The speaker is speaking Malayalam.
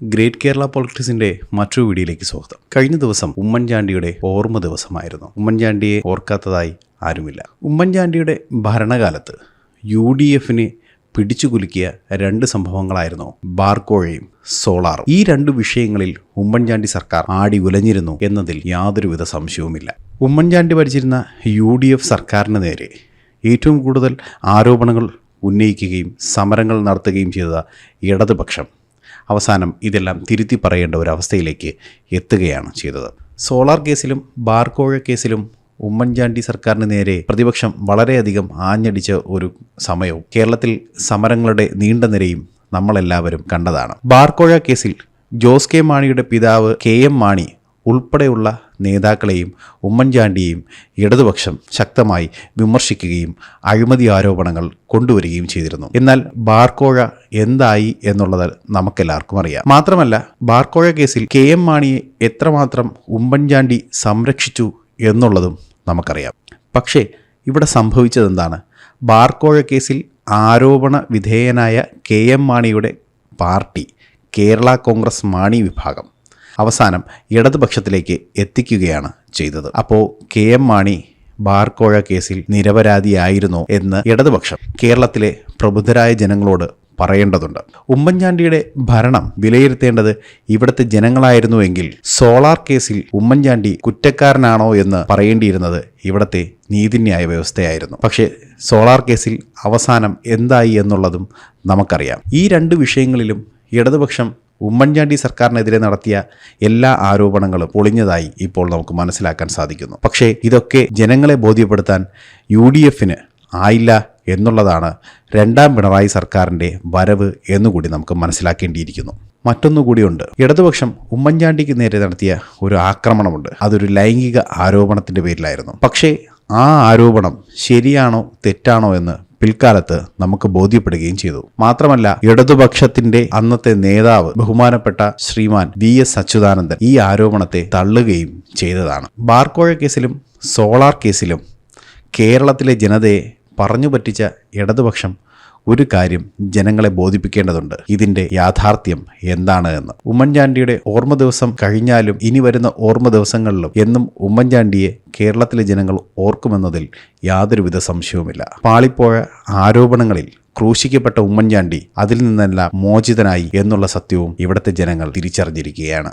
ഗ്രേറ്റ് കേരള പൊളിറ്റിക്സിന്റെ മറ്റൊരു വീഡിയോയിലേക്ക് സ്വാഗതം. കഴിഞ്ഞ ദിവസം ഉമ്മൻചാണ്ടിയുടെ ഓർമ്മ ദിവസമായിരുന്നു. ഉമ്മൻചാണ്ടിയെ ഓർക്കാത്തതായി ആരുമില്ല. ഉമ്മൻചാണ്ടിയുടെ ഭരണകാലത്ത് UDFനെ പിടിച്ചുകുലുക്കിയ രണ്ട് സംഭവങ്ങളായിരുന്നു ബാർക്കോഴയും സോളാറും. ഈ രണ്ട് വിഷയങ്ങളിൽ ഉമ്മൻചാണ്ടി സർക്കാർ ആടി ഉലഞ്ഞിരുന്നു എന്നതിൽ യാതൊരുവിധ സംശയവുമില്ല. ഉമ്മൻചാണ്ടി ഭരിച്ചിരുന്ന UDF സർക്കാരിന് നേരെ ഏറ്റവും കൂടുതൽ ആരോപണങ്ങൾ ഉന്നയിക്കുകയും സമരങ്ങൾ നടത്തുകയും ചെയ്ത ഇടതുപക്ഷം അവസാനം ഇതെല്ലാം തിരുത്തി പറയേണ്ട ഒരവസ്ഥയിലേക്ക് എത്തുകയാണ് ചെയ്തത്. സോളാർ കേസിലും ബാർക്കോഴ കേസിലും ഉമ്മൻചാണ്ടി സർക്കാരിന് നേരെ പ്രതിപക്ഷം വളരെയധികം ആഞ്ഞടിച്ച ഒരു സമയവും കേരളത്തിൽ സമരങ്ങളുടെ നീണ്ട നിരയും നമ്മളെല്ലാവരും കണ്ടതാണ്. ബാർക്കോഴ കേസിൽ ജോസ് കെ മാണിയുടെ പിതാവ് KM മാണി ഉൾപ്പെടെയുള്ള നേതാക്കളെയും ഉമ്മൻചാണ്ടിയെയും ഇടതുപക്ഷം ശക്തമായി വിമർശിക്കുകയും അഴിമതി ആരോപണങ്ങൾ കൊണ്ടുവരികയും ചെയ്തിരുന്നു. എന്നാൽ ബാർക്കോഴ എന്തായി എന്നുള്ളത് നമുക്കെല്ലാവർക്കും അറിയാം. മാത്രമല്ല, ബാർക്കോഴ കേസിൽ KM മാണിയെ എത്രമാത്രം ഉമ്മൻചാണ്ടി സംരക്ഷിച്ചു എന്നുള്ളതും നമുക്കറിയാം. പക്ഷേ ഇവിടെ സംഭവിച്ചതെന്താണ്? ബാർക്കോഴ കേസിൽ ആരോപണ വിധേയനായ KM മാണിയുടെ പാർട്ടി കേരള കോൺഗ്രസ് മാണി വിഭാഗം അവസാനം ഇടതുപക്ഷത്തിലേക്ക് എത്തിക്കുകയാണ് ചെയ്തത്. അപ്പോൾ KM മാണി ബാർക്കോഴ കേസിൽ നിരപരാധിയായിരുന്നോ എന്ന് ഇടതുപക്ഷം കേരളത്തിലെ പ്രബുദ്ധരായ ജനങ്ങളോട് പറയേണ്ടതുണ്ട്. ഉമ്മൻചാണ്ടിയുടെ ഭരണം വിലയിരുത്തേണ്ടത് ഇവിടുത്തെ ജനങ്ങളായിരുന്നുവെങ്കിൽ സോളാർ കേസിൽ ഉമ്മൻചാണ്ടി കുറ്റക്കാരനാണോ എന്ന് പറയേണ്ടിയിരുന്നത് ഇവിടുത്തെ നീതിന്യായ വ്യവസ്ഥയായിരുന്നു. പക്ഷേ സോളാർ കേസിൽ അവസാനം എന്തായി എന്നുള്ളതും നമുക്കറിയാം. ഈ രണ്ട് വിഷയങ്ങളിലും ഇടതുപക്ഷം ഉമ്മൻചാണ്ടി സർക്കാരിനെതിരെ നടത്തിയ എല്ലാ ആരോപണങ്ങളും പൊളിഞ്ഞതായി ഇപ്പോൾ നമുക്ക് മനസ്സിലാക്കാൻ സാധിക്കുന്നു. പക്ഷേ ഇതൊക്കെ ജനങ്ങളെ ബോധ്യപ്പെടുത്താൻ UDFന് ആയില്ല എന്നുള്ളതാണ് രണ്ടാം പിണറായി സർക്കാരിൻ്റെ വരവ് എന്നുകൂടി നമുക്ക് മനസ്സിലാക്കേണ്ടിയിരിക്കുന്നു. മറ്റൊന്നുകൂടിയുണ്ട്. ഇടതുപക്ഷം ഉമ്മൻചാണ്ടിക്ക് നേരെ നടത്തിയ ഒരു ആക്രമണമുണ്ട്. അതൊരു ലൈംഗിക ആരോപണത്തിൻ്റെ പേരിലായിരുന്നു. പക്ഷേ ആ ആരോപണം ശരിയാണോ തെറ്റാണോ എന്ന് പിൽക്കാലത്ത് നമുക്ക് ബോധ്യപ്പെടുകയും ചെയ്തു. മാത്രമല്ല, ഇടതുപക്ഷത്തിന്റെ അന്നത്തെ നേതാവ് ബഹുമാനപ്പെട്ട ശ്രീമാൻ VS അച്യുതാനന്ദൻ ഈ ആരോപണത്തെ തള്ളുകയും ചെയ്തതാണ്. ബാർക്കോഴ കേസിലും സോളാർ കേസിലും കേരളത്തിലെ ജനതയെ പറഞ്ഞു പറ്റിച്ച ഇടതുപക്ഷം ഒരു കാര്യം ജനങ്ങളെ ബോധിപ്പിക്കേണ്ടതുണ്ട്. ഇതിൻ്റെ യാഥാർത്ഥ്യം എന്താണ് എന്ന്. ഉമ്മൻചാണ്ടിയുടെ ഓർമ്മ ദിവസം കഴിഞ്ഞാലും ഇനി വരുന്ന ഓർമ്മ ദിവസങ്ങളിലും എന്നും ഉമ്മൻചാണ്ടിയെ കേരളത്തിലെ ജനങ്ങൾ ഓർക്കുമെന്നതിൽ യാതൊരുവിധ സംശയവുമില്ല. പാളിപ്പോയ ആരോപണങ്ങളിൽ ക്രൂശിക്കപ്പെട്ട ഉമ്മൻചാണ്ടി അതിൽ നിന്നെല്ലാം മോചിതനായി എന്നുള്ള സത്യവും ഇവിടുത്തെ ജനങ്ങൾ തിരിച്ചറിഞ്ഞിരിക്കുകയാണ്.